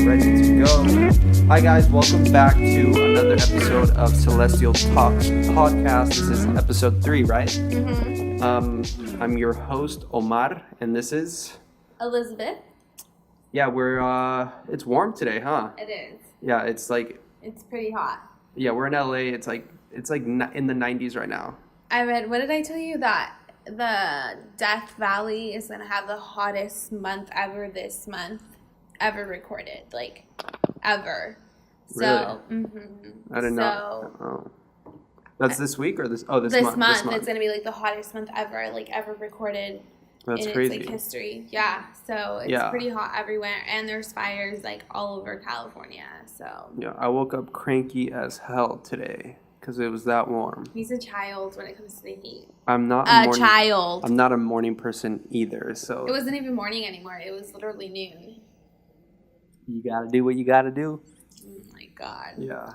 ready to go. Hi guys, welcome back to another episode of Celestial Talk Podcast. This is episode 3, right? Mm-hmm. I'm your host, Omar, and this is... Elizabeth. Yeah, it's warm today, huh? It is. Yeah, it's pretty hot. Yeah, we're in LA. It's like in the 90s right now. I read, what did I tell you? That the Death Valley is going to have the hottest month ever this month, ever recorded, like, ever. So, Really? I didn't know. Oh. That's this week or this? Oh, this month. This month. It's going to be, like, the hottest month ever, like, ever recorded. That's in crazy. Its, like, history. Yeah, so it's pretty hot everywhere, and there's fires, like, all over California, so. Yeah, I woke up cranky as hell today because it was that warm. He's a child when it comes to the heat. I'm not a child. I'm not a morning person either, so. It wasn't even morning anymore. It was literally noon. You gotta do what you gotta do. Oh my God. Yeah.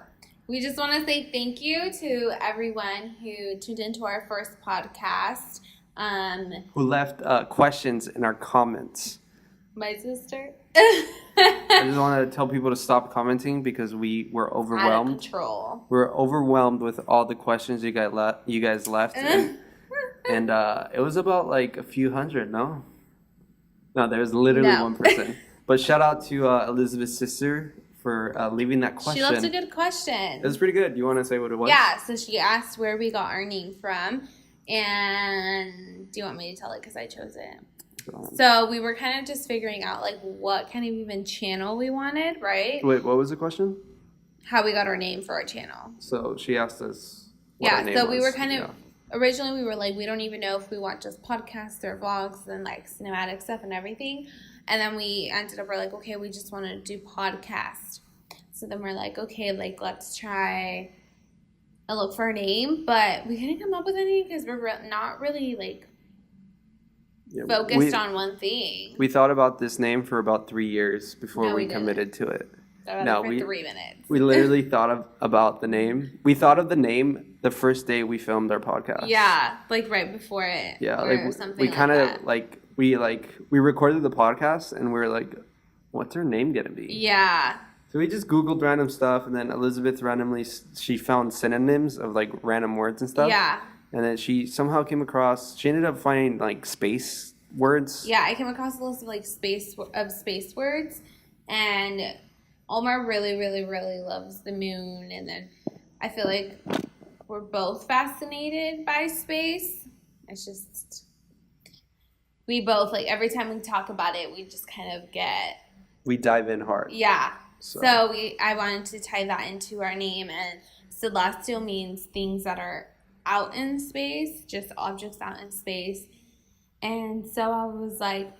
We just want to say thank you to everyone who tuned into our first podcast. Who left questions in our comments. My sister. I just want to tell people to stop commenting because we were overwhelmed. Out of control. We're overwhelmed with all the questions you guys left. And it was about like a few hundred, no? No, there's literally one person. But shout out to Elizabeth's sister for leaving that question. She left a good question. It was pretty good. Do you want to say what it was? Yeah, so she asked where we got our name from. And do you want me to tell it? Because I chose it. So we were kind of just figuring out, like, what kind of even channel we wanted, right? Wait, what was the question? How we got our name for our channel. So she asked us what our name so was. we were kind of, originally we were like, we don't even know if we want just podcasts or vlogs and, like, cinematic stuff and everything. And then we ended up, we're like, okay, we just want to do podcast. So then we're like, okay, like, let's try... and look for a name, but we couldn't come up with any because we're not really, like, focused on one thing. We thought about this name for about 3 years before we committed to it. For 3 minutes. We literally thought about the name. We thought of the name the first day we filmed our podcast. Yeah, like right before it. Yeah, or like something we kind of like we recorded the podcast and we were like, what's her name gonna be? Yeah. So we just Googled random stuff, and then Elizabeth randomly, she found synonyms of, like, random words and stuff. Yeah. And then she somehow came across, she ended up finding, like, space words. Yeah, I came across a list of, like, space words, and Omar really, really, really loves the moon, and then I feel like we're both fascinated by space. It's just, we both, like, every time we talk about it, we just kind of we dive in hard. Yeah. So I wanted to tie that into our name, and celestial means things that are out in space, just objects out in space. And so I was like,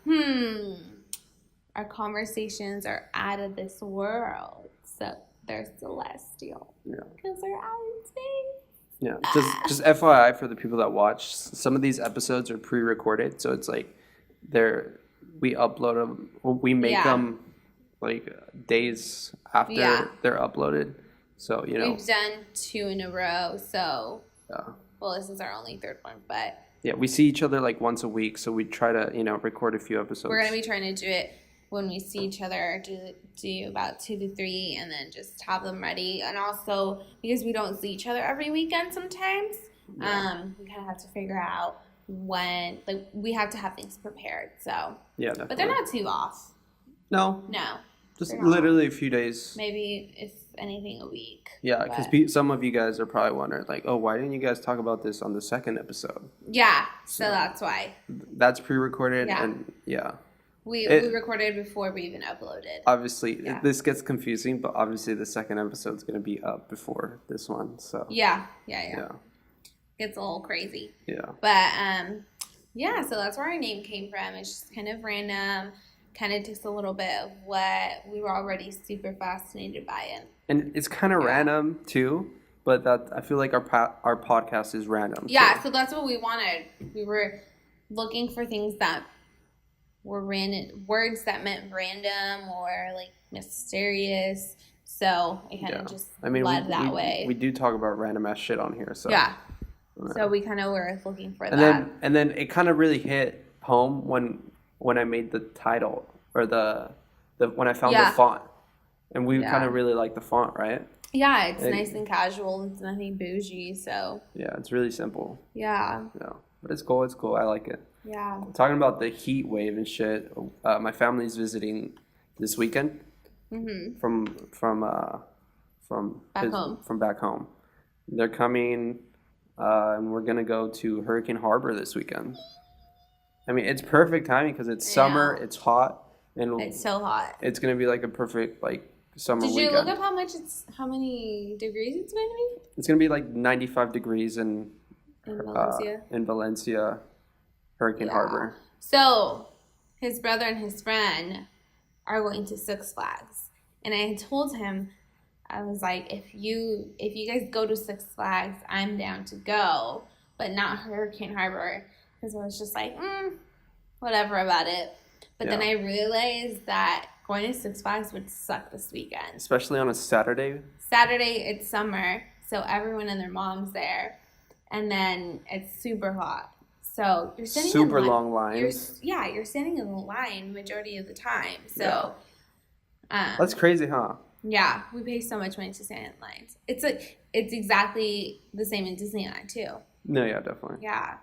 our conversations are out of this world, so they're celestial. Yeah. Because they're out in space. Yeah. Just FYI for the people that watch, some of these episodes are pre-recorded, so it's like we upload them, we make them like days after they're uploaded. So, you know. We've done 2 in a row, so. Yeah. Well, this is our only 3rd one, but. Yeah, we see each other like once a week, so we try to, record a few episodes. We're going to be trying to do it when we see each other, do about 2 to 3, and then just have them ready. And also, because we don't see each other every weekend sometimes, we kind of have to figure out when, like, we have to have things prepared, so. Yeah, definitely. But they're not too off. No. Just literally a few days. Maybe, if anything, a week. Yeah, because some of you guys are probably wondering, like, oh, why didn't you guys talk about this on the 2nd episode? Yeah, so that's why. That's pre-recorded, and We recorded before we even uploaded. Obviously, this gets confusing, but obviously the 2nd episode is going to be up before this one, so. Yeah. Gets a little crazy. Yeah. But, so that's where our name came from. It's just kind of random. Kind of takes a little bit of what we were already super fascinated by it. And it's kind of random too, but that I feel like our podcast is random. Yeah, so that's what we wanted. We were looking for things that were random, words that meant random or like mysterious. So it kind of just led that way. We do talk about random ass shit on here, so yeah. So we kind of were looking for that. And then it kind of really hit home when I made the title or the when I found the font. And we kind of really like the font, right? Yeah, it's nice and casual. It's nothing bougie, so. Yeah, it's really simple. Yeah. Yeah, but it's cool. It's cool. I like it. Yeah. Talking about the heat wave and shit. My family's visiting this weekend. Mm-hmm. From back home. They're coming, and we're gonna go to Hurricane Harbor this weekend. I mean, it's perfect timing because it's summer. It's hot, and it's so hot. It's gonna be like a perfect summer weekend. Did you look up how many degrees it's going to be? It's gonna be like 95 degrees in Valencia, Hurricane Harbor. So his brother and his friend are going to Six Flags, and I had told him, I was like, if you guys go to Six Flags, I'm down to go, but not Hurricane Harbor, because I was just like, whatever about it. But then I realized that going to Six Flags would suck this weekend. Especially on a Saturday. Saturday, it's summer, so everyone and their mom's there. And then it's super hot. So you're standing super long lines. You're standing in the line majority of the time. So that's crazy, huh? Yeah, we pay so much money to stand in lines. It's exactly the same in Disneyland too. No, yeah, definitely. Yeah.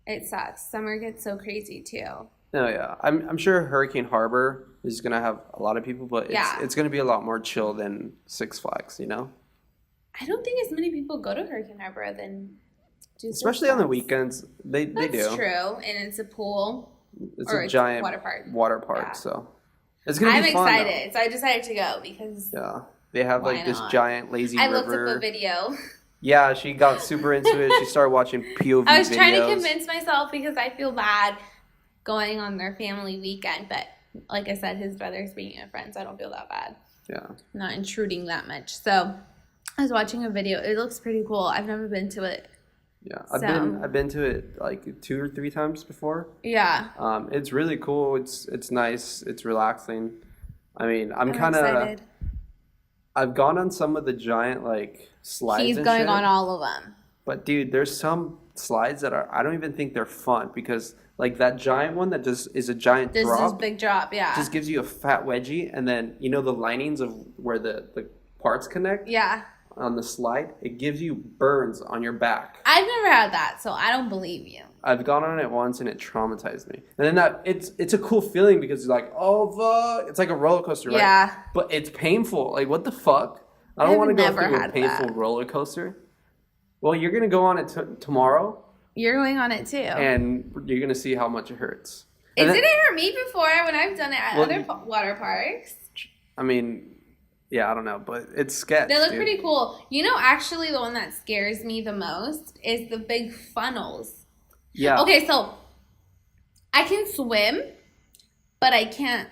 It sucks. Summer gets so crazy too. No, yeah. I'm sure Hurricane Harbor is gonna have a lot of people, but it's gonna be a lot more chill than Six Flags, you know? I don't think as many people go to Hurricane Harbor than do especially on the weekends. They do. That's true. And it's a pool. It's a giant water park, so it's gonna be fun. I'm excited. So I decided to go because they have this giant lazy river. I looked up a video. Yeah, she got super into it. She started watching POV videos. I was trying to convince myself because I feel bad going on their family weekend, but like I said, his brother's being a friend, so I don't feel that bad. Yeah. I'm not intruding that much. So I was watching a video. It looks pretty cool. I've never been to it. Yeah, I've been to it like 2 or 3 times before. Yeah. It's really cool. It's nice. It's relaxing. I mean, I'm kind of. I've gone on some of the giant slides. He's going on all of them. But dude, there's some slides that I don't even think they're fun because that giant one that just is a giant drop. This is big drop, yeah. Just gives you a fat wedgie, and then the linings of where the parts connect. Yeah. On the slide, it gives you burns on your back. I've never had that, so I don't believe you. I've gone on it once and it traumatized me. And then it's a cool feeling because you're like, oh fuck, it's like a roller coaster, right? Yeah. But it's painful. Like what the fuck? I don't want to go through a painful roller coaster. Well, you're gonna go on it tomorrow. You're going on it too. And you're gonna see how much it hurts. It didn't hurt me before when I've done it at other water parks. I mean, yeah, I don't know, but it's sketch. They look pretty cool. Actually, the one that scares me the most is the big funnels. Yeah. Okay, so I can swim, but I can't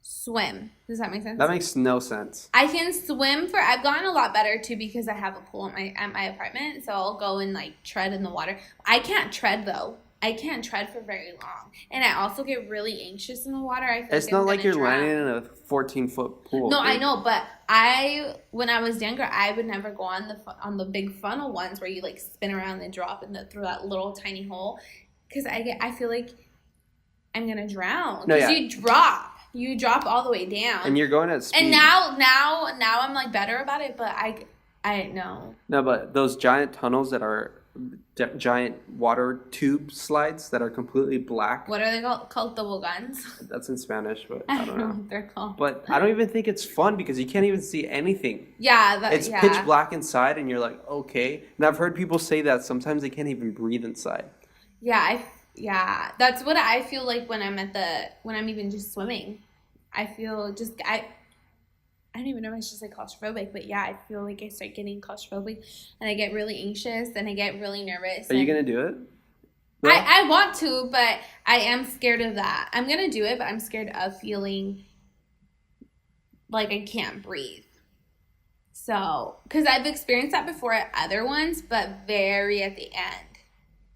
swim. Does that make sense? That makes no sense. I can swim I've gotten a lot better too because I have a pool at my apartment, so I'll go and tread in the water. I can't tread though. I can't tread for very long, and I also get really anxious in the water. I feel it's not like you're landing in a 14-foot pool. No, I know, but when I was younger, I would never go on the big funnel ones where you spin around and drop through that little tiny hole, because I feel like I'm gonna drown. No, yeah. You drop all the way down, and you're going at speed. And now I'm better about it, but I know. No, but those giant tunnels that are giant water tube slides that are completely black. What are they called? Called toboggans? That's in Spanish, but I don't know what they're called. But I don't even think it's fun because you can't even see anything. Yeah, it's pitch black inside, and you're like, okay. And I've heard people say that sometimes they can't even breathe inside. Yeah, that's what I feel like when I'm even just swimming. I feel I don't even know if I should say claustrophobic, but yeah, I feel like I start getting claustrophobic, and I get really anxious, and I get really nervous. Are you gonna do it? No? I want to, but I am scared of that. I'm gonna do it, but I'm scared of feeling like I can't breathe. So, because I've experienced that before at other ones, but very at the end.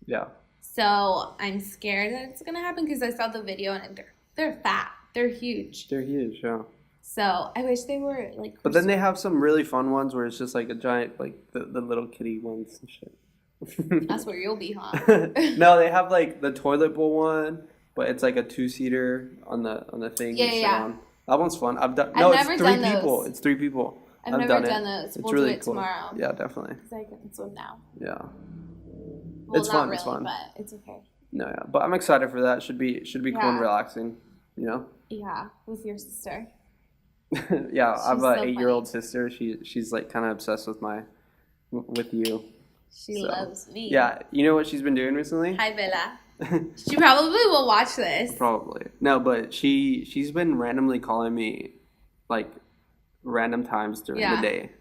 Yeah. So I'm scared that it's gonna happen because I saw the video and they're fat, they're huge. They're huge, yeah. So I wish they were But then they have some really fun ones where it's just a giant, the little kitty ones and shit. That's where you'll be, huh? No, they have the toilet bowl one, but it's a 2-seater on the thing. Yeah. That one's fun. I've done. I've No, never it's 3 done people. those. It's 3 people. I've never done those. It's We'll really do it cool. tomorrow. Yeah, definitely. Because I can swim now. Yeah. Well, It's not fun. really, It's fun. but it's okay. No, yeah, but I'm excited for that. Should be cool and relaxing. You know. Yeah, with your sister. Yeah, I have She's an so 8-year-old funny. sister. She's like kind of obsessed with you. She So, loves me. Yeah, you know what she's been doing recently? Hi, Bella. She probably will watch this. Probably. No, but she's been randomly calling me like random times during the day.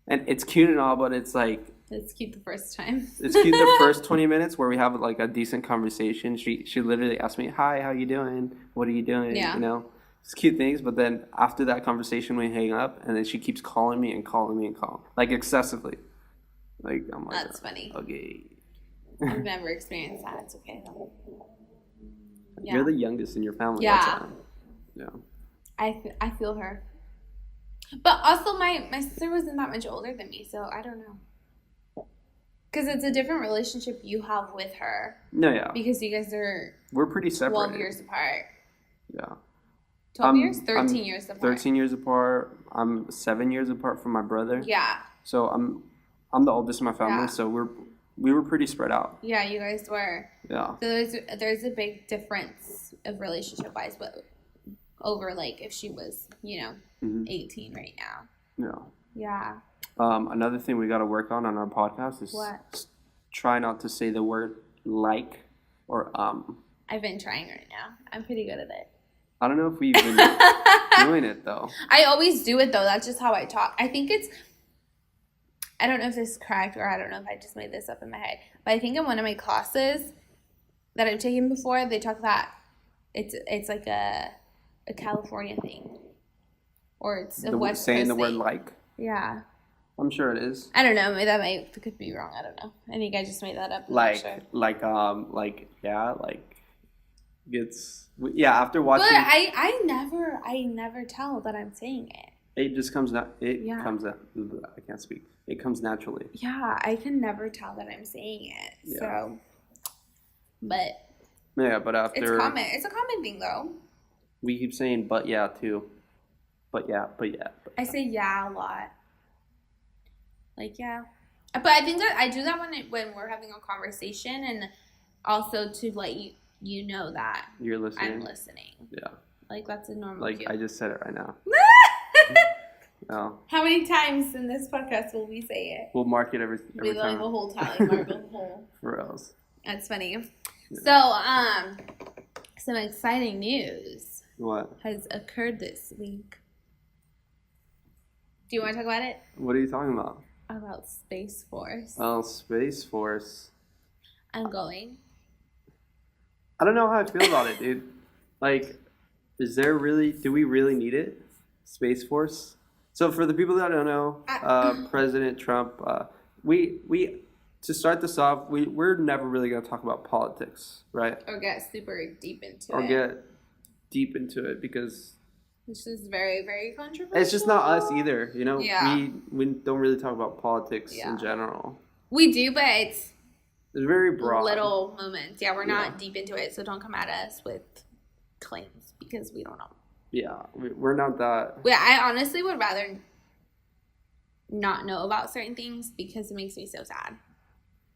And it's cute and all, but it's like It's cute the first time. it's cute the first 20 minutes where we have like a decent conversation. She literally asks me, "Hi, how you doing? What are you doing?" Yeah. You know? It's cute things, but then after that conversation we hang up and then she keeps calling me and calling me and calling. Like excessively. Like I'm like That's funny. Okay. I've never experienced that. It's okay though. Yeah. You're the youngest in your family. Yeah. That's why. Yeah. I feel her. But also my sister wasn't that much older than me, so I don't know. Because it's a different relationship you have with her. No, yeah. Because you guys are We're pretty separated. 12 years apart. Yeah. 12 years? 13 years apart. 13 years apart. I'm 7 years apart from my brother. Yeah. So I'm the oldest in my family, so we were pretty spread out. Yeah, you guys were. Yeah. So there's a big difference of relationship wise, but over like if she was, 18 right now. Yeah. Yeah. Another thing we got to work on our podcast is What? try not to say the word like or I've been trying right now. I'm pretty good at it. I don't know if we've been doing it though. I always do it though. That's just how I talk. I think I don't know if this is correct or I don't know if I just made this up in my head. But I think in one of my classes that I've taken before, they talk that it's like a California thing. Or it's a West Coast saying the word thing. like. Yeah. I'm sure it is. I don't know. That could be wrong. I don't know. I think I just made that up. I'm not sure. After watching. But I never tell that I'm saying it. It just comes out. Comes out. I can't speak. It comes naturally. Yeah, I can never tell that I'm saying it. Yeah. So, but Yeah, but after it's common. It's a common thing though. we keep saying but yeah too. But yeah. I say yeah a lot. Like yeah, but I think that I do that when we're having a conversation, and also to let you know that You're listening. I'm listening. Yeah. Like that's a normal. Like cue. I just said it right now. No. How many times in this podcast will we say it? We'll mark it every We'll time. the whole time. Mark the whole. For else. That's funny. Yeah. So, some exciting news What? has occurred this week. Do you want to talk about it? What are you talking about? About Space Force. Oh, Space Force. I'm going. I don't know how I feel about it, dude. Like, do we really need it? Space Force? So for the people that don't know, President Trump, to start this off, we're never really going to talk about politics, right? Or get super deep into it. Or get deep into it because This is very, very controversial. it's just not us either, you know? Yeah. We don't really talk about politics Yeah. in general. We do, but it's It's very broad. little moments. Yeah, we're not deep into it, so don't come at us with claims because we don't know. Yeah, we're not that. I honestly would rather not know about certain things because it makes me so sad.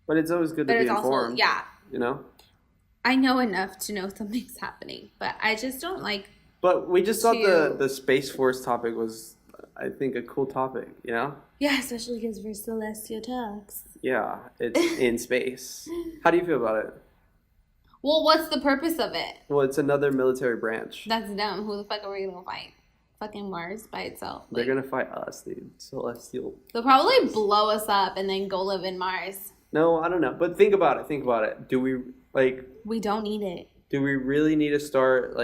But it's always good to But be it's informed. also, yeah, You know? I know enough to know something's happening, but I just don't like. But we just thought the Space Force topic was, I think, a cool topic, you know? Yeah, especially because we're celestial talks. Yeah, it's in space. How do you feel about it? Well, what's the purpose of it? Well, it's another military branch. That's dumb. Who the fuck are we gonna fight? Fucking Mars by itself. They're going to fight us, dude. Celestial. They'll probably blow us up and then go live in Mars. No, I don't know. But think about it. Do we, We don't need it. do we really need to start,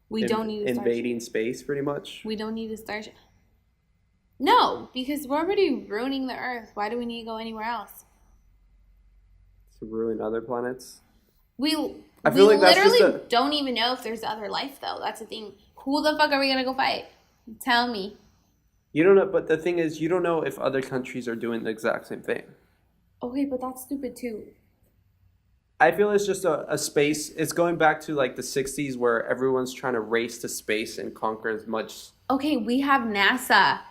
We don't need to start. invading space, pretty much? We don't need to start. No, because we're already ruining the Earth. Why do we need to go anywhere else? To ruin other planets? I feel like that's just literally don't even know if there's other life, though. That's the thing. Who the fuck are we gonna go fight? Tell me. You don't know, but the thing is, you don't know if other countries are doing the exact same thing. Okay, but that's stupid too. I feel it's just a space. It's going back to like the 60s where everyone's trying to race to space and conquer as much. Okay, we have NASA.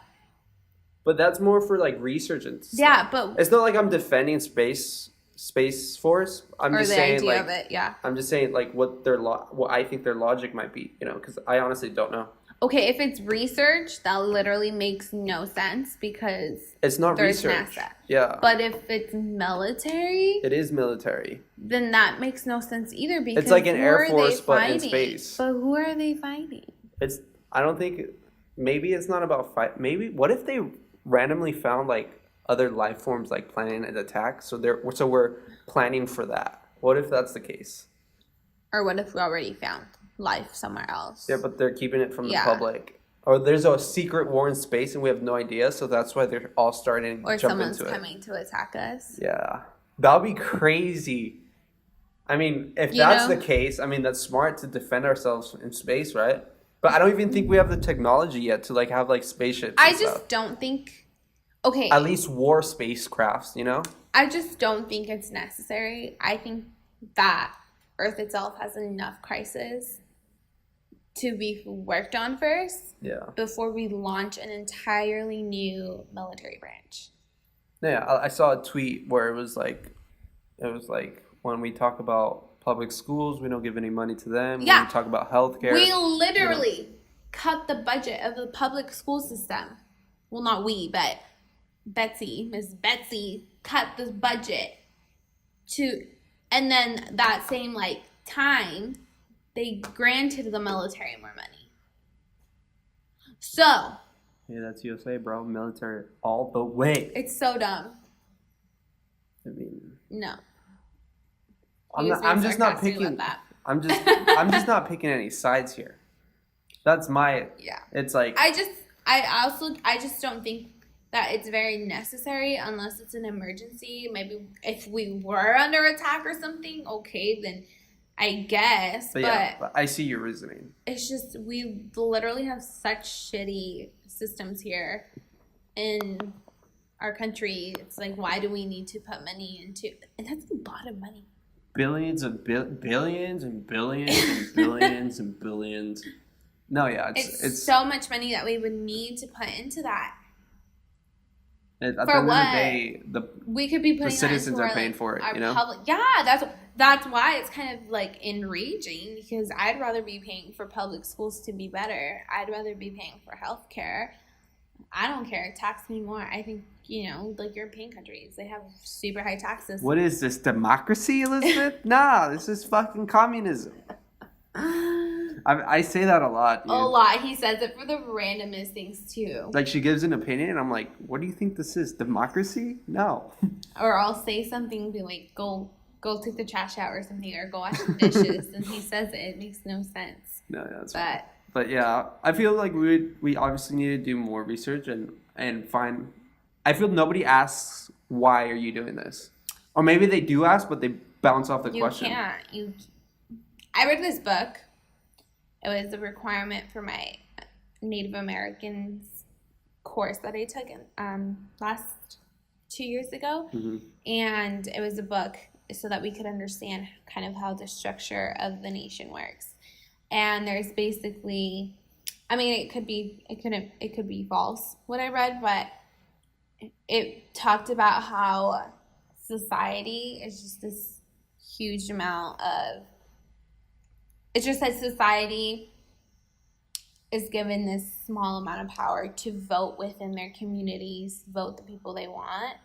But that's more for like research and stuff. Yeah, but it's not like I'm defending Space Force. I'm just saying idea like of it, yeah. I'm just saying like what I think their logic might be, because I honestly don't know. Okay, if it's research, that literally makes no sense because it's not there's research. NASA. Yeah. But if it's military, it is military. Then that makes no sense either because it's like an Air Force but in space. But who are they fighting? I don't think maybe it's not about fight. Maybe what if they randomly found like other life forms like planning an attack? So we're planning for that. What if that's the case? Or what if we already found life somewhere else? Yeah, but they're keeping it from the public. Or there's a secret war in space and we have no idea, so that's why they're all starting to jump into it. Or someone's coming to attack us. Yeah. That would be crazy. I mean, if that's the case, I mean, that's smart to defend ourselves in space, right? But I don't even think we have the technology yet to like have like spaceships. I just don't think. Okay. At least war spacecrafts, I just don't think it's necessary. I think that Earth itself has enough crises to be worked on first. Yeah. Before we launch an entirely new military branch. Yeah, I saw a tweet where it was like when we talk about public schools, we don't give any money to them. Yeah. When we talk about healthcare. We literally cut the budget of the public school system. Well, not we, but Miss Betsy cut the budget and then that same time, they granted the military more money. So. Yeah, that's USA, bro. Military all the way. It's so dumb. I mean. No. I'm just not picking. I'm just not picking any sides here. That's my. Yeah. It's like. I just don't think that it's very necessary unless it's an emergency. Maybe if we were under attack or something, okay, then I guess. But I see your reasoning. It's just we literally have such shitty systems here in our country. It's like, why do we need to put money into? And that's a lot of money. Billions and billions and billions and billions and billions. No, yeah, it's so much money that we would need to put into that. At the end of the day, we could be putting the citizens are paying for it. Public, yeah, that's why it's kind of enraging because I'd rather be paying for public schools to be better. I'd rather be paying for healthcare. I don't care. Tax me more. I think, European countries, they have super high taxes. What is this, democracy, Elizabeth? Nah, this is fucking communism. I say that a lot. Dude. A lot. He says it for the randomest things, too. Like, she gives an opinion, and I'm like, what do you think this is, democracy? No. Or I'll say something, be like, go take the trash out or something, or go wash the dishes, and he says it. It makes no sense. No, that's fine. But yeah, I feel like we obviously need to do more research and find. I feel nobody asks why are you doing this, or maybe they do ask, but they bounce off the question. You can't. I read this book. It was a requirement for my Native Americans course that I took last 2 years ago, and it was a book so that we could understand kind of how the structure of the nation works. And there's basically, I mean, it could be false what I read, but it talked about how society is just this huge amount of. It's just that society is given this small amount of power to vote within their communities, vote the people they want,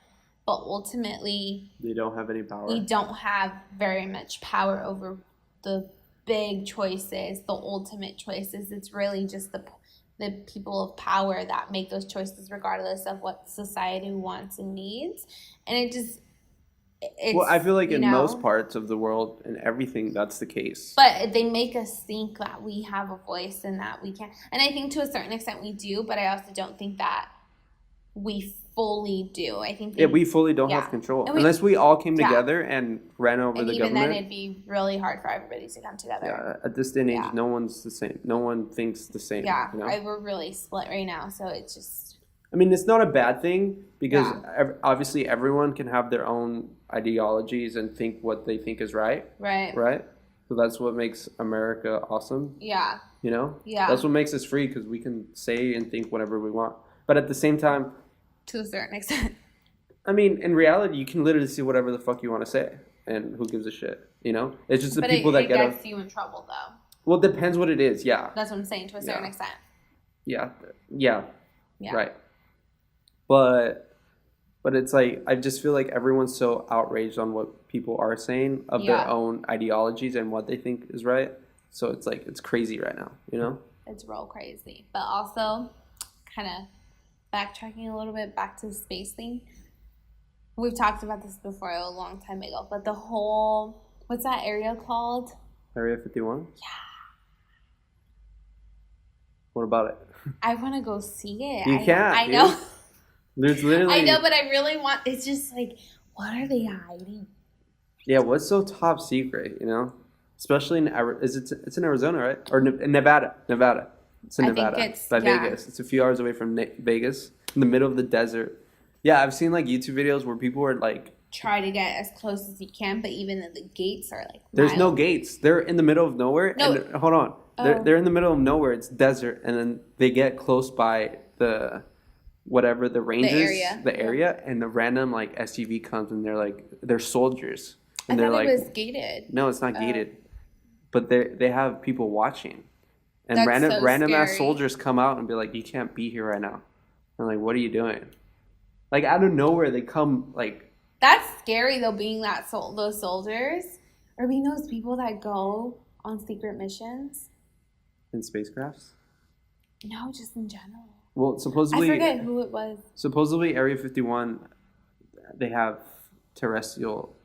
but ultimately they don't have any power. We don't have very much power over the big choices, the ultimate choices. It's really just the people of power that make those choices regardless of what society wants and needs. And I feel like in most parts of the world and everything, that's the case. But they make us think that we have a voice and that we can. And I think to a certain extent we do, but I also don't think that we fully do. I think we fully don't have control. Unless we all came together and ran over the government. And even then it'd be really hard for everybody to come together. Yeah, at this day and age, no one's the same. No one thinks the same. Yeah, we're really split right now, so it's just... I mean, it's not a bad thing because obviously everyone can have their own ideologies and think what they think is right. Right. Right? So that's what makes America awesome. Yeah. You know? Yeah. That's what makes us free because we can say and think whatever we want. But at the same time... To a certain extent. I mean, in reality, you can literally say whatever the fuck you want to say. And who gives a shit? You know? It's just the people that get... But it gets you in trouble, though. Well, it depends what it is, yeah. That's what I'm saying, to a certain extent. Yeah. Right. But it's like, I just feel like everyone's so outraged on what people are saying of their own ideologies and what they think is right. So it's like, it's crazy right now, you know? It's real crazy. But also, kind of backtracking a little bit back to the space thing. We've talked about this before a long time ago, but the whole, what's that area called? Area 51? Yeah. What about it? I want to go see it. You can't. I know. There's literally... I know, but I really want... It's just like, what are they hiding? Yeah, what's so top secret, you know? Especially in... It's in Arizona, right? Or Nevada. Nevada. It's in Nevada. I think it's... By Vegas. It's a few hours away from Vegas. In the middle of the desert. Yeah, I've seen like YouTube videos where people are like... Try to get as close as you can, but even then the gates are like... There's no gates. They're in the middle of nowhere. No. And hold on. They're in the middle of nowhere. It's desert. And then they get close by the... whatever the range is, the area, and the random like SUV comes and they're soldiers, and they're like, it was gated. No, it's not gated, but they have people watching, and That's random scary. ass soldiers come out and be like, you can't be here right now. I'm like, what are you doing? Like out of nowhere they come like. That's scary though, being those soldiers or being those people that go on secret missions in spacecrafts. No, just in general. Well, supposedly... I forget who it was. Supposedly, Area 51, they have terrestrial,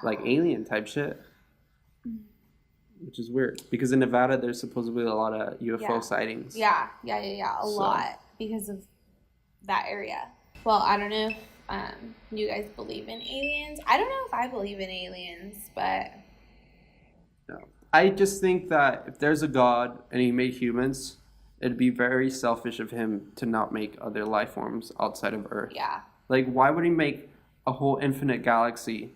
like alien type shit. Which is weird. Because in Nevada, there's supposedly a lot of UFO sightings. Yeah. A lot. Because of that area. Well, I don't know if you guys believe in aliens. I don't know if I believe in aliens, but... No. I just think that if there's a God and he made humans... It'd be very selfish of him to not make other life forms outside of Earth. Yeah. Like, why would he make a whole infinite galaxy?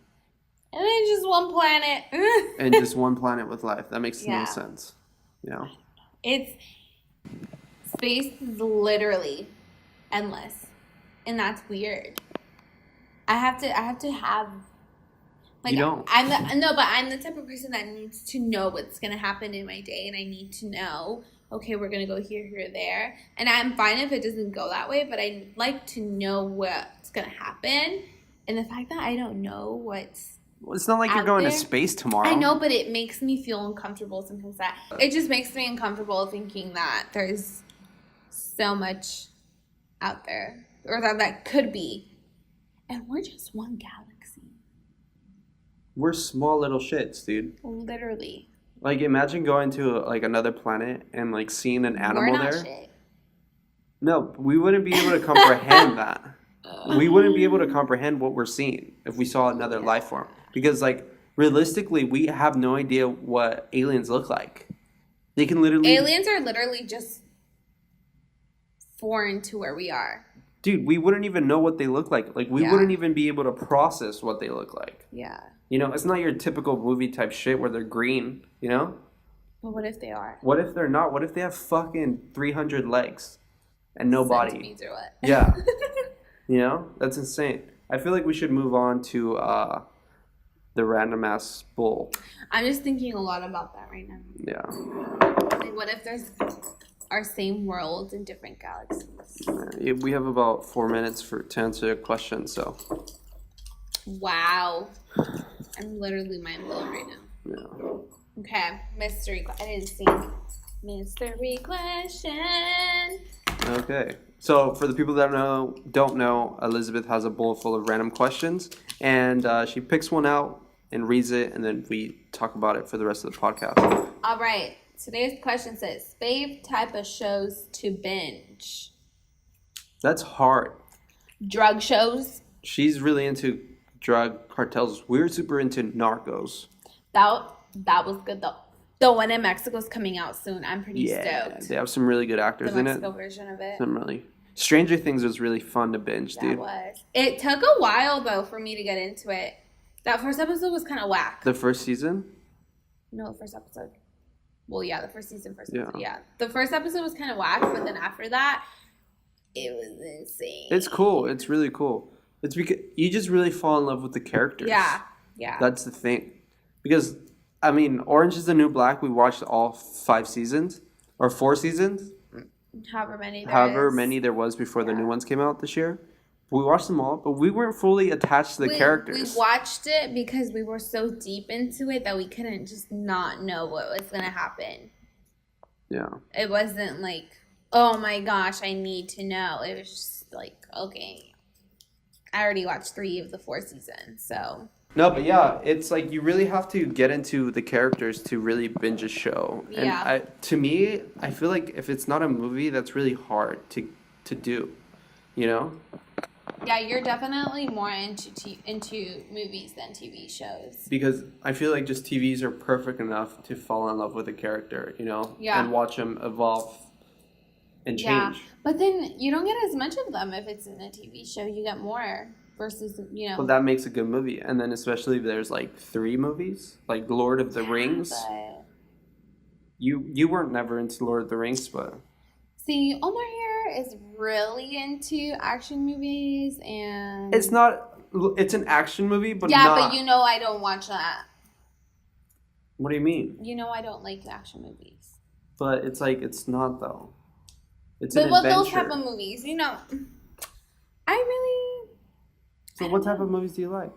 And then just one planet. And just one planet with life. That makes no sense. You know? Space is literally endless. And that's weird. I have to have... Like, you don't. I'm the type of person that needs to know what's going to happen in my day. And I need to know... Okay, we're going to go here, there. And I'm fine if it doesn't go that way, but I like to know what's going to happen. And the fact that I don't know what's Well, it's not like you're going to space tomorrow. I know, but it makes me feel uncomfortable sometimes. It just makes me uncomfortable thinking that there's so much out there. Or that could be. And we're just one galaxy. We're small little shits, dude. Literally. Like, imagine going to, like, another planet and, like, seeing an animal there. Shit. No, we wouldn't be able to comprehend that. We wouldn't be able to comprehend what we're seeing if we saw another life form. Because, like, realistically, we have no idea what aliens look like. They can literally... Aliens are literally just foreign to where we are. Dude, we wouldn't even know what they look like. Like, we wouldn't even be able to process what they look like. Yeah. You know, it's not your typical movie type shit where they're green, you know? But what if they are? What if they're not? What if they have fucking 300 legs and no body? Centipedes or what? Yeah. You know? That's insane. I feel like we should move on to the random ass bull. I'm just thinking a lot about that right now. Yeah. Like, what if there's our same world in different galaxies? We have about 4 minutes to answer your question, so... Wow. I'm literally mind blown right now. Yeah. Okay, mystery. I didn't see mystery question. Okay, so for the people that don't know, Elizabeth has a bowl full of random questions, and she picks one out and reads it, and then we talk about it for the rest of the podcast. All right. Today's question says, fave type of shows to binge. That's hard. Drug shows. She's really into drug cartels. We're super into Narcos. That was good though. The one in Mexico's coming out soon. I'm pretty stoked. They have some really good actors in it. The Mexico version of it. Some really. Stranger Things was really fun to binge, dude. That was. It took a while, though, for me to get into it. That first episode was kind of whack. The first season? No, the first episode. Well, yeah, the first season, yeah. The first episode was kind of whack, but then after that, it was insane. It's cool. It's really cool. It's because you just really fall in love with the characters. Yeah. That's the thing. Because, I mean, Orange is the New Black, we watched all 5 seasons. Or 4 seasons. However many there was before the new ones came out this year. We watched them all, but we weren't fully attached to the characters. We watched it because we were so deep into it that we couldn't just not know what was going to happen. Yeah. It wasn't like, oh my gosh, I need to know. It was just like, okay, I already watched 3 of the 4 seasons, so. No, but yeah, it's like you really have to get into the characters to really binge a show. Yeah. And to me, I feel like if it's not a movie, that's really hard to do, you know? Yeah, you're definitely more into movies than TV shows. Because I feel like just TVs are perfect enough to fall in love with a character, you know? Yeah. And watch them evolve and change. Yeah, but then you don't get as much of them if it's in a TV show. You get more versus, you know. Well, that makes a good movie. And then especially if there's like 3 movies, like Lord of the Rings. But... You weren't never into Lord of the Rings, but... See, Omar here is really into action movies and... It's an action movie, but yeah, not... but you know I don't watch that. What do you mean? You know I don't like action movies. But it's like, it's not though. It's but an what adventure. those type of movies, you know, I really... So what type of movies do you like?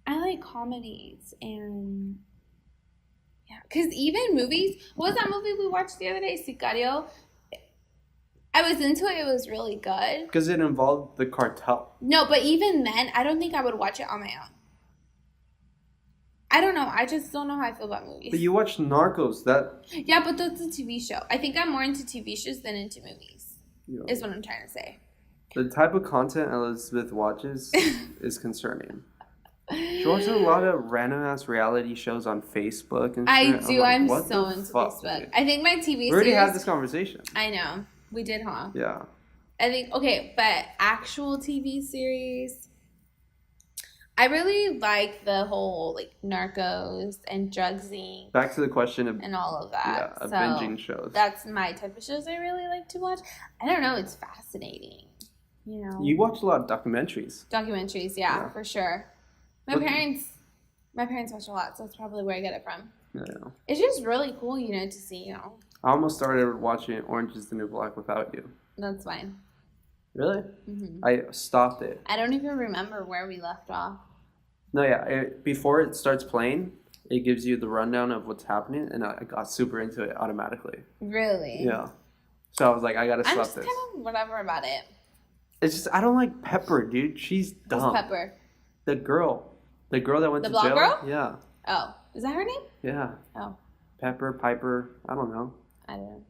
I like comedies and... Yeah, because even movies... What was that movie we watched the other day? Sicario? I was into it. It was really good. Because it involved the cartel. No, but even then, I don't think I would watch it on my own. I don't know. I just don't know how I feel about movies. But you watched Narcos. Yeah, but that's a TV show. I think I'm more into TV shows than into movies. Yeah. Is what I'm trying to say. The type of content Elizabeth watches is concerning. She watches a lot of random-ass reality shows on Facebook and shit. I do. I'm like, so into Facebook. Dude? I think my TV series... We already had this conversation. I know. We did, huh? Yeah. I think, okay, but actual TV series, I really like the whole, like, Narcos and drugsing. Back to the question of... And all of that. Yeah, binging shows. That's my type of shows I really like to watch. I don't know, it's fascinating, you know. You watch a lot of documentaries. Documentaries, yeah. For sure. My parents watch a lot, so that's probably where I get it from. Yeah. It's just really cool, you know, to see, you know. I almost started watching Orange is the New Black without you. That's fine. Really? Mm-hmm. I stopped it. I don't even remember where we left off. No, yeah. Before it starts playing, it gives you the rundown of what's happening, and I got super into it automatically. Really? Yeah. So I was like, I gotta stop this. I'm just kind of whatever about it. It's just, I don't like Pepper, dude. She's dumb. Who's Pepper? The girl that went to jail. The blonde girl? Yeah. Oh, is that her name? Yeah. Oh. Pepper, Piper, I don't know. I don't know.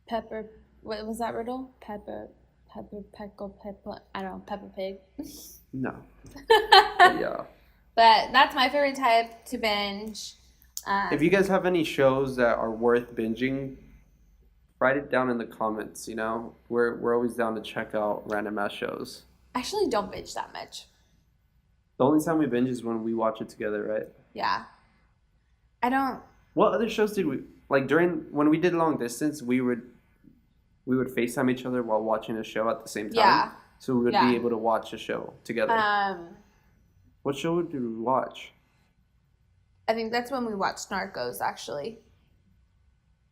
Pepper, what was that riddle? Pepper, Peckle, Pepper, I don't know, Peppa Pig. No. Yeah. But that's my favorite type to binge. If you guys have any shows that are worth binging, write it down in the comments, you know? We're always down to check out random ass shows. I actually don't binge that much. The only time we binge is when we watch it together, right? Yeah. I don't... What other shows did we... Like, when we did long distance, we would FaceTime each other while watching a show at the same time. Yeah. So we would be able to watch a show together. What show did we watch? I think that's when we watched Narcos, actually.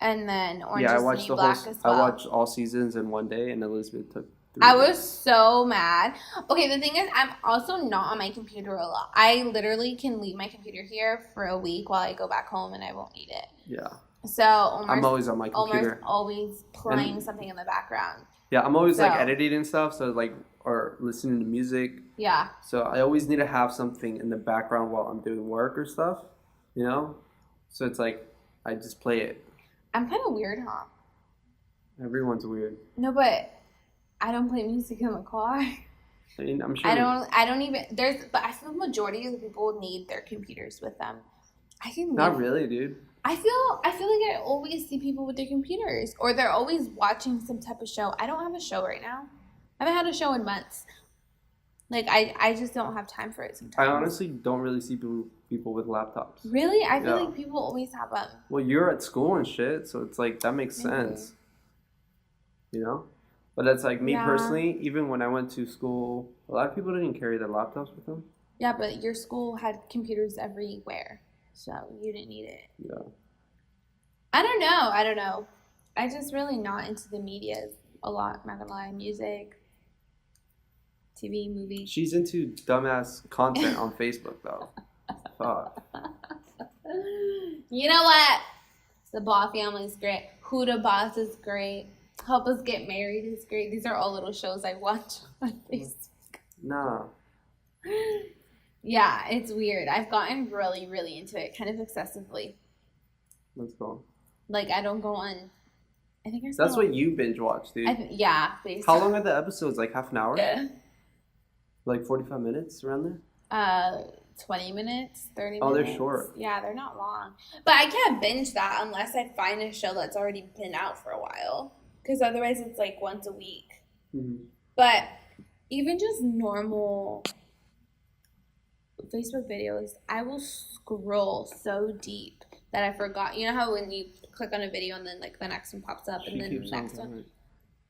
And then Orange is the New Black as well. I watched all seasons in one day, and Elizabeth took 3 I days. was so mad. Okay, the thing is, I'm also not on my computer a lot. I literally can leave my computer here for a week while I go back home, and I won't need it. Yeah. So I'm always on my computer. Omar's always playing something in the background. Yeah, I'm always like editing and stuff, so like, or listening to music. Yeah. So I always need to have something in the background while I'm doing work or stuff, you know? So it's like, I just play it. I'm kind of weird, huh? Everyone's weird. No, but I don't play music in the car. I mean, I'm sure. I don't even, but I feel the majority of the people need their computers with them. Not really, dude. I feel like I always see people with their computers, or they're always watching some type of show. I don't have a show right now. I haven't had a show in months. Like I just don't have time for it sometimes. I honestly don't really see people with laptops. Really? I feel like people always have them. Well, you're at school and shit, so it's like that makes sense. You know? But that's like me personally, even when I went to school, a lot of people didn't carry their laptops with them. Yeah, but your school had computers everywhere, so you didn't need it. Yeah. I don't know. I just really not into the media a lot, not gonna lie. Music, TV, movies. She's into dumbass content on Facebook, though. Fuck. You know what? The Boss Family is great. Who the Boss is great. Help Us Get Married is great. These are all little shows I watch on Facebook. Nah. Yeah, it's weird. I've gotten really, really into it, kind of excessively. Let's go. Like, I don't go on. I think that's what you binge watch, dude. Yeah, basically. How long are the episodes? Like half an hour? Like 45 minutes around there? 20 minutes, 30 minutes. Oh, they're short. Yeah, they're not long. But I can't binge that unless I find a show that's already been out for a while. Because otherwise it's like once a week. Mm-hmm. But even just normal Facebook videos, I will scroll so deep that I forgot. You know how when you click on a video and then like the next one pops up and then the next one?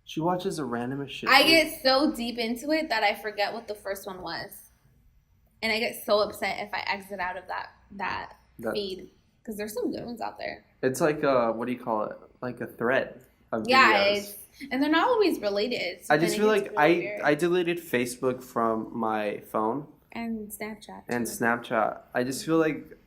She watches a randomest shit. I get so deep into it that I forget what the first one was. And I get so upset if I exit out of that feed. Because there's some good ones out there. It's like what do you call it? Like a thread of videos. And they're not always related. So I just feel like really I deleted Facebook from my phone. And Snapchat. And Snapchat. I just feel like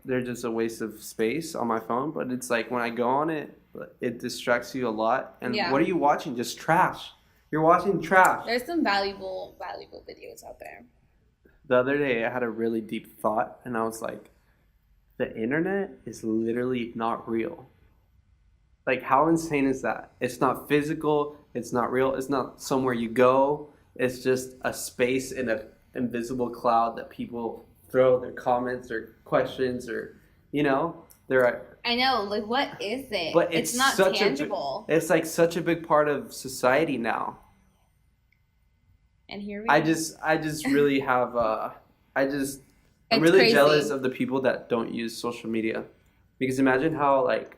they're just a waste of space on my phone. But it's like when I go on it, it distracts you a lot. And what are you watching? Just trash. You're watching trash. There's some valuable videos out there. The other day, I had a really deep thought, and I was like, the internet is literally not real. Like, how insane is that? It's not physical. It's not real. It's not somewhere you go. It's just a space in an invisible cloud that people throw their comments or questions or, I know. Like, what is it? But it's not tangible. It's like such a big part of society now. And here we I just really have I'm really crazy. Jealous of the people that don't use social media. Because imagine how like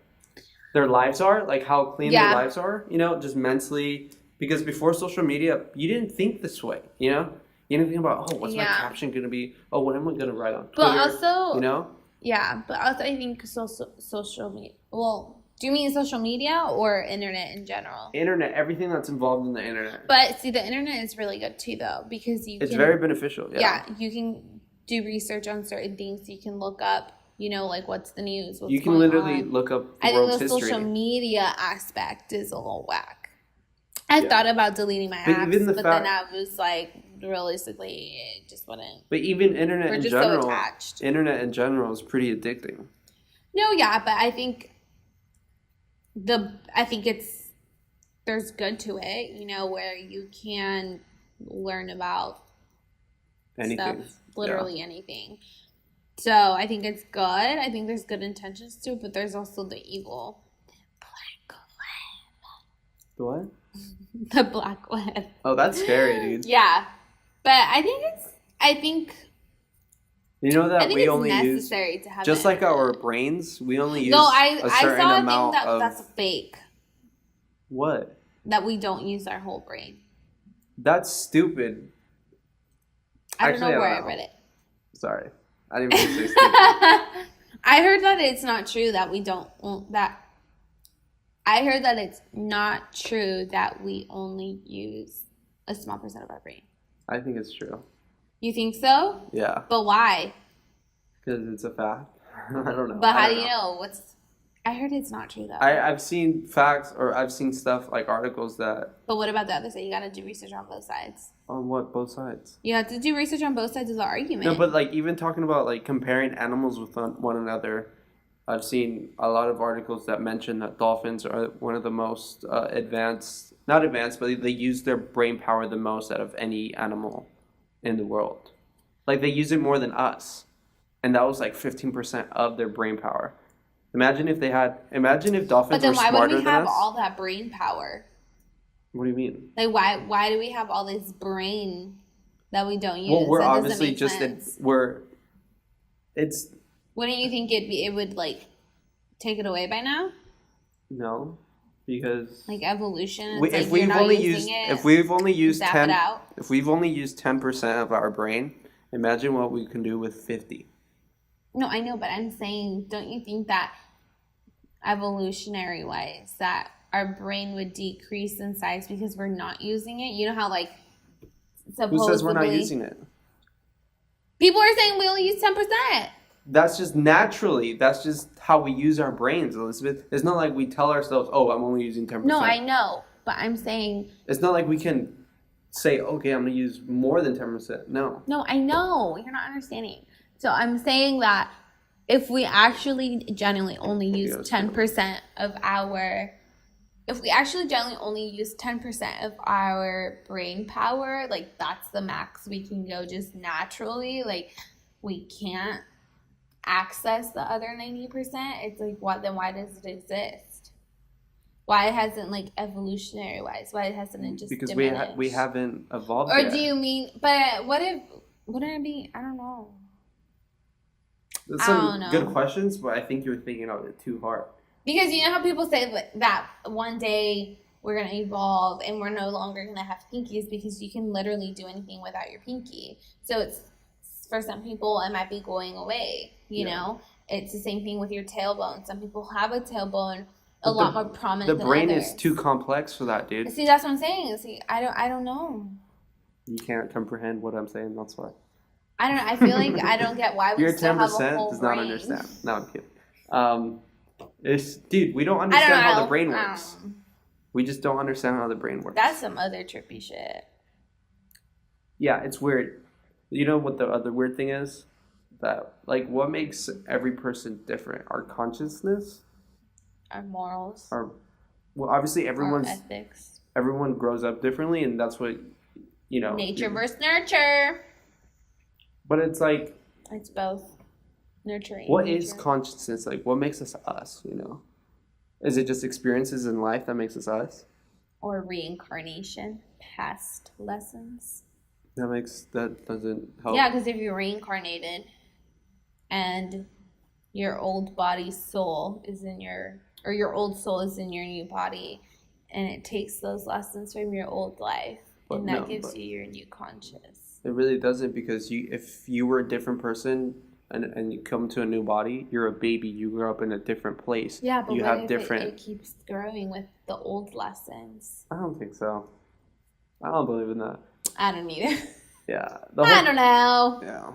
their lives are, like how clean their lives are, just mentally. Because before social media, you didn't think this way, You didn't think about, what's my caption going to be? Oh, what am I going to write on Twitter? But also, Yeah, but also I think social media, do you mean social media or internet in general? Internet, everything that's involved in the internet. But see, the internet is really good too, though, because it's very beneficial. Yeah, you can do research on certain things. You can look up, like what's the news. You can literally look up the world's history. I think the social media aspect is a little whack. I thought about deleting my apps, but then I was like, realistically, it just wouldn't. But even internet in general is pretty addicting. No, yeah, but I think. There's good to it, where you can learn about anything. Stuff, literally anything. So I think it's good. I think there's good intentions to it, but there's also the evil black web. The what? The black web. Oh, that's scary, dude. Yeah, but I think. You know that we only use to have just like our brains. We only use I saw a thing that's fake. What? That we don't use our whole brain. That's stupid. I don't know where I read it. Sorry, I didn't mean to say stupid. I heard that it's not true that we don't that. I heard that it's not true that we only use a small percent of our brain. I think it's true. You think so? Yeah. But why? Because it's a fact. I don't know. But how do you know? I heard it's not true, though. I've seen facts, or I've seen stuff like articles that... But what about the other side? You got to do research on both sides. On what? Both sides? You have to do research on both sides of the argument. No, but like even talking about like comparing animals with one another, I've seen a lot of articles that mention that dolphins are one of the most advanced... Not advanced, but they use their brain power the most out of any animal in the world. Like they use it more than us, and that was like 15% of their brain power. Imagine if dolphins But then were why smarter would we than have us. all that brain power? What do you mean? Like, why do we have all this brain that we don't use? Well, we're that obviously just sense. It's. Wouldn't you think it would like take it away by now? No, because like evolution. if we've only used 10% of our brain, imagine what we can do with 50. No, I know, but I'm saying, don't you think that evolutionary wise that our brain would decrease in size because we're not using it? You know how like supposedly who says we're not using it? People are saying we only use 10%. That's just naturally. That's just how we use our brains, Elizabeth. It's not like we tell ourselves, "Oh, I'm only using 10%." No, I know, but I'm saying it's not like we can say, "Okay, I'm going to use more than 10%." No. No, I know. You're not understanding. So I'm saying that if we actually genuinely only use 10% of our brain power, like that's the max we can go just naturally. Like we can't access the other 90%. It's like then why does it exist? Why hasn't like evolutionary wise? Why hasn't it just because diminished? we haven't evolved Or yet. do you mean? But wouldn't it be? I don't know. That's some good questions, but I think you're thinking of it too hard. Because you know how people say that one day we're going to evolve and we're no longer going to have pinkies because you can literally do anything without your pinky. So it's, for some people, it might be going away, you know? It's the same thing with your tailbone. Some people have a tailbone a lot more prominent than others. The brain is too complex for that, dude. See, that's what I'm saying. See, I don't know. You can't comprehend what I'm saying, that's why. I don't know. I feel like I don't get why we Your still 10% have a whole does brain. not understand. No, I'm kidding. Dude, we don't understand how the brain works. We just don't understand how the brain works. That's some other trippy shit. Yeah, it's weird. You know what the other weird thing is? That, like, what makes every person different? Our consciousness? Our morals. Well, obviously everyone's... Our ethics. Everyone grows up differently, and that's what, you know... Nature versus nurture. But it's like... It's both. Nurturing. What is consciousness? Like, what makes us us, you know? Is it just experiences in life that makes us us? Or reincarnation, past lessons. That doesn't help. Yeah, because if you're reincarnated and your old body's soul is in your old soul is in your new body, and it takes those lessons from your old life, and that gives you your new conscious. It really doesn't, because if you were a different person and you come to a new body, you're a baby. You grew up in a different place. Yeah, but you what have if different... it keeps growing with the old lessons? I don't think so. I don't believe in that. I don't either. Yeah. I don't know. Yeah.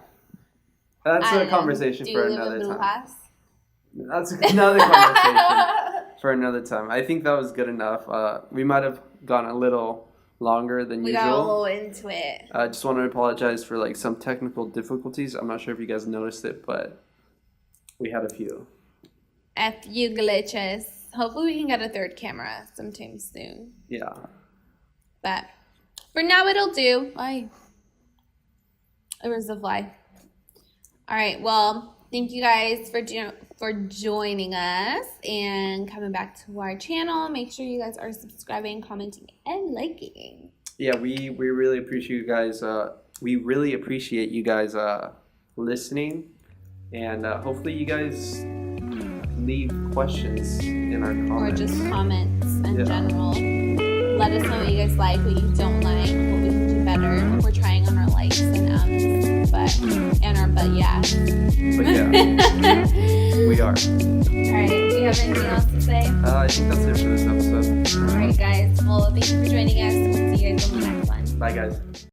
That's a conversation for another time. House? That's another conversation for another time. I think that was good enough. We might have gone a little longer than usual. We got a little into it. I just want to apologize for like some technical difficulties. I'm not sure if you guys noticed it, but we had a few. A few glitches. Hopefully we can get a third camera sometime soon. Yeah. But for now it'll do. Bye. It was a fly. All right. Well, thank you guys for joining us and coming back to our channel. Make sure you guys are subscribing, commenting, and liking. Yeah, we really appreciate you guys. We really appreciate you guys listening, and hopefully you guys leave questions in our comments. Or just comments in general. Let us know what you guys like, what you don't like, what we can do better. We're trying on our likes and yeah. But yeah, we are. All right. Do you have anything else to say? I think that's it for this episode. All right, guys. Well, thank you for joining us. We'll see you guys on the next one. Bye, guys.